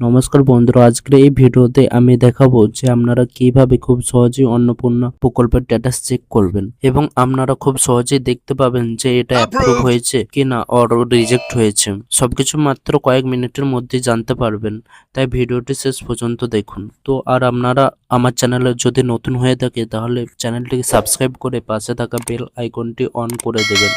নমস্কার বন্ধুরা, আজকের এই ভিডিওতে আমি দেখাবো যে আপনারা কিভাবে খুব সহজেই অন্নপূর্ণা প্রকল্পের স্ট্যাটাস চেক করবেন এবং আপনারা খুব সহজেই দেখতে পাবেন যে এটা অ্যাপ্রুভ হয়েছে কিনা অর রিজেক্ট হয়েছে। সবকিছু মাত্র কয়েক মিনিটের মধ্যে জানতে পারবেন, তাই ভিডিওটি শেষ পর্যন্ত দেখুন। তো আর আপনারা আমার চ্যানেলে যদি নতুন হয়ে থাকে তাহলে চ্যানেলটিকে সাবস্ক্রাইব করে পাশে থাকা বেল আইকনটি অন করে দেবেন,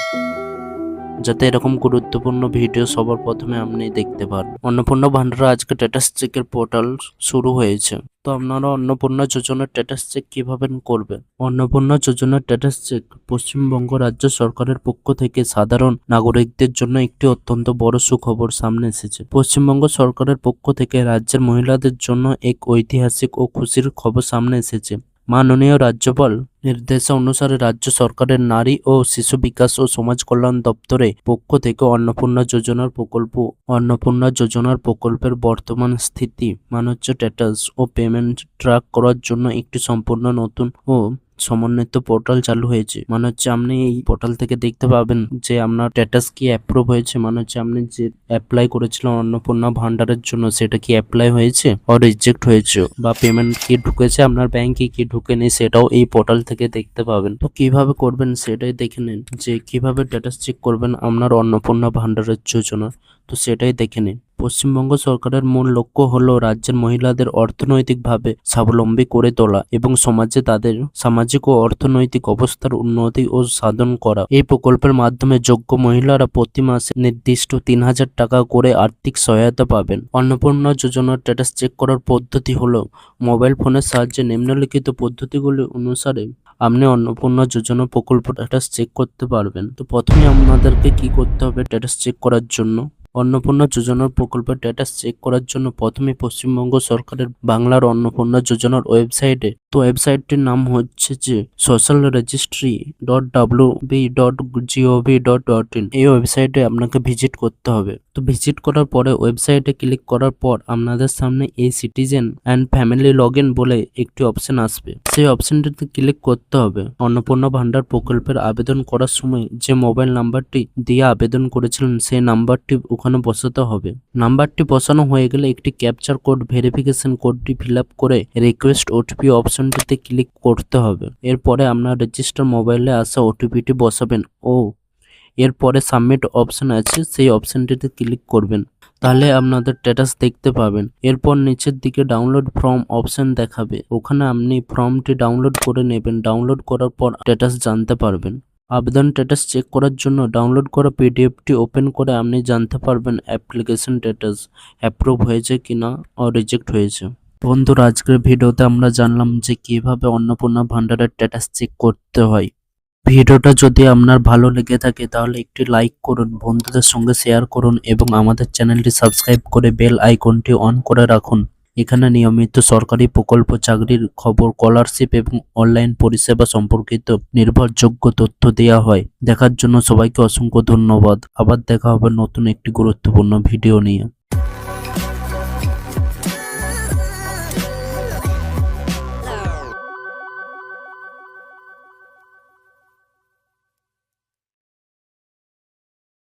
যাতে এরকম গুরুত্বপূর্ণ ভিডিও সবার প্রথমে আপনি দেখতে পান। অন্নপূর্ণা ভান্ডার আজকে স্ট্যাটাস চেকের পোর্টাল শুরু হয়েছে। তো আপনারা অন্নপূর্ণা যোজনার স্ট্যাটাস চেক কিভাবে করবেন? অন্নপূর্ণা যোজনার স্ট্যাটাস চেক পশ্চিমবঙ্গ রাজ্য সরকারের পক্ষ থেকে সাধারণ নাগরিকদের জন্য একটি অত্যন্ত বড় সুখবর সামনে এসেছে। পশ্চিমবঙ্গ সরকারের পক্ষ থেকে রাজ্যের মহিলাদের জন্য এক ঐতিহাসিক ও খুশির খবর সামনে এসেছে। মাননীয় রাজ্যপাল নির্দেশ অনুসারে রাজ্য সরকারের নারী ও শিশু বিকাশ ও সমাজ কল্যাণ দপ্তরের পক্ষ থেকে অন্নপূর্ণা যোজনার প্রকল্পের বর্তমান স্থিতি, মানচ্য স্ট্যাটাস ও পেমেন্ট ট্র্যাক করার জন্য একটি সম্পূর্ণ নতুন ও সমন্বিত পোর্টাল চালু হয়েছে। মানে হচ্ছে আপনি এই পোর্টাল থেকে দেখতে পাবেন যে আপনার স্ট্যাটাস কি অ্যাপ্রুভ হয়েছে, মানে হচ্ছে আপনি যে অ্যাপ্লাই করেছিলেন অন্নপূর্ণা ভান্ডারের জন্য সেটা কি অ্যাপ্লাই হয়েছে ও রিজেক্ট হয়েছে, বা পেমেন্ট কি ঢুকেছে আপনার ব্যাংকে কি ঢুকেনি, সেটাও এই পোর্টাল থেকে দেখতে পাবেন। তো কিভাবে করবেন সেটাই দেখে নিন, যে কিভাবে স্ট্যাটাস চেক করবেন আপনার অন্নপূর্ণা ভান্ডারের যোজনা, তো সেটাই দেখে নিন। পশ্চিমবঙ্গ সরকারের মূল লক্ষ্য হলো রাজ্যের মহিলাদের অর্থনৈতিকভাবে স্বাবলম্বী করে তোলা এবং সমাজে তাদের সামাজিক ও অর্থনৈতিক অবস্থার উন্নতি ও সাধন করা। এই প্রকল্পের মাধ্যমে যোগ্য মহিলারা প্রতি মাসে নির্দিষ্ট ৩,০০০ টাকা করে আর্থিক সহায়তা পাবেন। অন্নপূর্ণা যোজনার স্ট্যাটাস চেক করার পদ্ধতি হলো মোবাইল ফোনের সাহায্যে নিম্নলিখিত পদ্ধতিগুলি অনুসারে আপনি অন্নপূর্ণা যোজনা প্রকল্প স্ট্যাটাস চেক করতে পারবেন। তো প্রথমে আপনাদেরকে কি করতে হবে স্ট্যাটাস চেক করার জন্য? অন্নপূর্ণা যোজনার প্রকল্পের স্ট্যাটাস চেক করার জন্য প্রথমে পশ্চিমবঙ্গ সরকারের বাংলার অন্নপূর্ণা যোজনার ওয়েবসাইটে, তো ওয়েবসাইটটির নাম হচ্ছে যে socialregistry.wb.gov.in, এই ওয়েবসাইটে আপনাকে ভিজিট করতে হবে। তো ভিজিট করার পরে ওয়েবসাইটে ক্লিক করার পর আপনাদের সামনে এই citizen and family log in বলে একটি অপশন আসবে, সেই অপশনটিতে ক্লিক করতে হবে। অন্নপূর্ণা ভান্ডার প্রকল্পের আবেদন করার সময় যে মোবাইল নাম্বারটি দিয়ে আবেদন করেছিলেন সেই নাম্বারটি ওখানে বসাতে হবে। নাম্বারটি বসানো হয়ে গেলে একটি ক্যাপচার কোড ভেরিফিকেশন কোডটি ফিল আপ করে রিকোয়েস্ট ওটিপি অপশনটিতে ক্লিক করতে হবে। এরপরে আপনার রেজিস্টার মোবাইলে আসা ওটিপিটি বসাবেন ও এরপরে সাবমিট অপশন আছে সেই অপশনটিতে ক্লিক করবেন, তাহলে আপনাদের স্ট্যাটাস দেখতে পাবেন। এরপর নিচের দিকে ডাউনলোড ফর্ম অপশন দেখাবে, ওখানে আপনি ফর্মটি ডাউনলোড করে নেবেন। ডাউনলোড করার পর স্ট্যাটাস জানতে পারবেন। আবেদন স্ট্যাটাস চেক করার জন্য ডাউনলোড করা পিডিএফটি ওপেন করে আপনি জানতে পারবেন অ্যাপ্লিকেশন স্ট্যাটাস অ্যাপ্রুভ হয়েছে কিনা ও রিজেক্ট হয়েছে। বন্ধুরা, আজকের ভিডিওতে আমরা জানলাম যে কিভাবে অন্নপূর্ণা ভান্ডারের স্ট্যাটাস চেক করতে হয়। ভিডিওটা যদি আপনার ভালো লেগে থাকে তাহলে একটি লাইক করুন, বন্ধুদের সঙ্গে শেয়ার করুন এবং আমাদের চ্যানেলটি সাবস্ক্রাইব করে বেল আইকনটি অন করে রাখুন। এখানে নিয়মিত সরকারি প্রকল্প, চাকরির খবর, স্কলারশিপ এবং অনলাইন পরিষেবা সম্পর্কিত নির্ভরযোগ্য তথ্য দেওয়া হয়। দেখার জন্য সবাইকে অসংখ্য ধন্যবাদ। আবার দেখা হবে নতুন একটি গুরুত্বপূর্ণ ভিডিও নিয়ে।